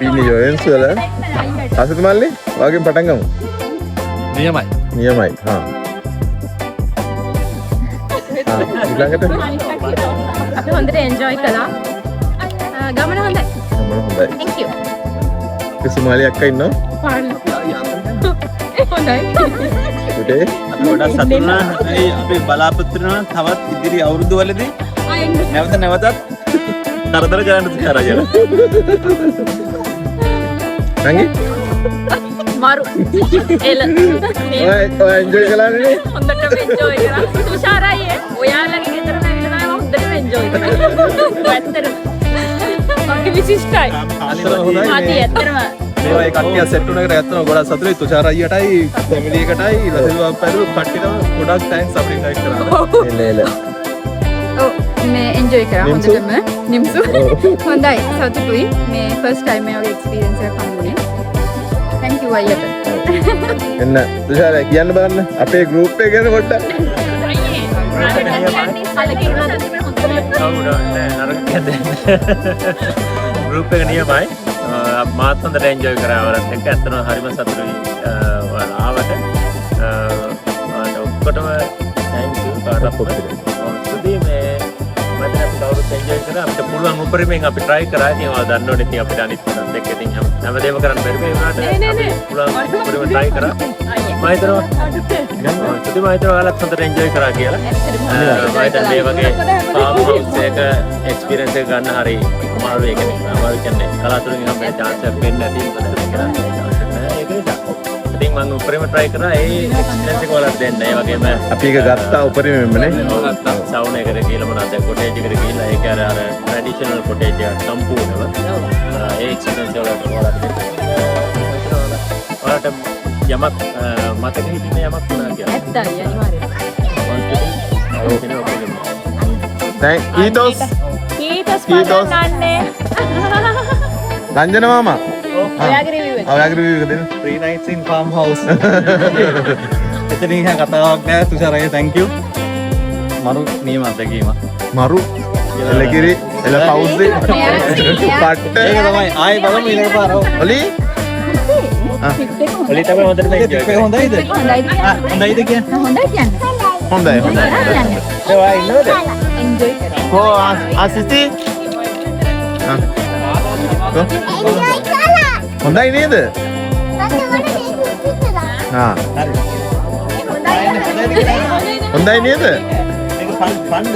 අපි ඉන්නේ යෝයන්ස් වල. අසත් මල්ලි වගේ පටන් ගමු. නියමයි. හා. ඊළඟට අපි හොඳට එන්ජොයි කළා. ගමන හොඳයි. Thank you. කිසිමාලි අක්කා ඉන්නවා? හොඳයි. උඩේ අපි ගොඩක් සතුටු වුණා. අපි බලාපොරොත්තු වෙනවා තවත් ඉදිරි අවුරුදු වලදී නැවතත් කරදර කරන්න තියාරා කියලා. නංගි මාරු. එල. ඔය එන්ජොයි කළානේ. හොඳටම එන්ජොයි කරා. තුෂාර අයියේ ඔයාලගේ ගෙදර නැගිටලා තමයි හොඳටම එන්ජොයි කරා. ඇත්තටම. මගේ විශිෂ්ටයි. ආදී ඇත්තටම මේවා කට්ටිය සෙට් වුණාකට ඇත්තම ගොඩක් සතුටුයි. තුෂාර අයියටයි ෆැමිලි එකටයි ලසිල් පැරු කට්ටියටම ගොඩක් තෑන්ක්ස් අපිට ඉන්වයිට් කරා. එල. ඔව් මේ එන්ජොයි කරා හොඳටම. නිම්සු. හොඳයි සතුටුයි. මේ ෆස්ට් ටයිම් මේ වගේ එක්ස්පීරියන්ස් එකක් හම්බුනේ. Thank you අයියට. එන්න තුෂාර කියන්න බලන්න අපේ ගෲප් එක ගැන පොඩ්ඩක්. ගෲප් එක නියමයි. මාත් හොඳට එන්ජොයි කරා වරත් එක්ක. ඇත්තටම හරිම සතුටුයි ඔයාලා ආවට. ඔක්කොටම thank you කාටවත්. ස්තුතියි මේ මම අපි කවුරුත් එන්ජොයි කරා. අපිට පුළුවන් උපරිමයෙන් අපි try කරා. ඉතින් ඔයාලා දන්නවනේ ඉතින් අපිට අනිත් දෙක ඉතින් හැමදේම කරන්න බැරි මේ වුණාට අපි පුළුවන් උපරිමයෙන් try කරා. මම හිතනවා ස්තුතියි මම හිතනවා ඔයාලත් හොඳට එන්ජොයි කරා කියලා. මම හිතන්නේ මේ වගේ farm house එක experience එක ගන්න හරි අමාරු එකනේ. අමාරු කියන්නේ කලාතුරකින් අපිට chance එකක් වෙන්නේ නැති මොකද කියලා. ඒක නිසා ඉතින් මම උපරිම try කරා ඒ experience එක ඔයාලට දෙන්න. ඒ වගේම අපි එක ගත්තා උපරිමයෙන්මනේ. සවුන් එකට ගිහලා මොනවද කොටේජ් එකට ගිහලා ඒක අර ට්‍රැඩිෂනල් කොටේජ් එක සම්පූර්ණව ඒ එක්ස්පීරියන්ස් එක ඔයාලට දෙන්න. ඔයාලට යමක් මතක හිටින යමක් වුණා කියලා. ඇත්තයි අනිවාර්යයෙන්. කීතොස් කන්නේ. රංජන මාමා ඔයාගේ රිවිව් එක. ඔයාගේ රිවිව් එක දෙන්න. 3 nights in farmhouse. එතනින් කතාවක් නෑ තුෂාර අයියා thank you. මරු නියම අත්දැකීම. මරු එලකිරි එල පවුස්සේ පට්ට ඒක තමයි ආයි බලමු ඊළඟ පාර. ඔලි ඔලි තමයි හොඳට enjoy කරේ. හොඳයිද? හොඳයිද කියන්නේ? හොඳයි කියන්නේ. හොඳයි ඒ වා ඉන්නවද? එන්ජොයි කරා. කෝ ආසිති හොඳයි නේද? හා හොඳයි නේද? ඒක ෆන්ද.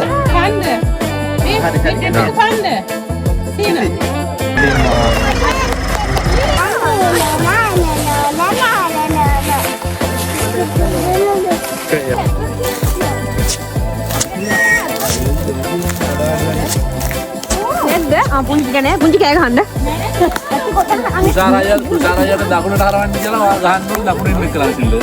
පුංචි කෑ පුංචි කෑ ගහන්න. තුෂාරයට දකුණට හරවන්න කියලා ගහන්න ඕනේ දකුණින් එක්කලා සිල්ල.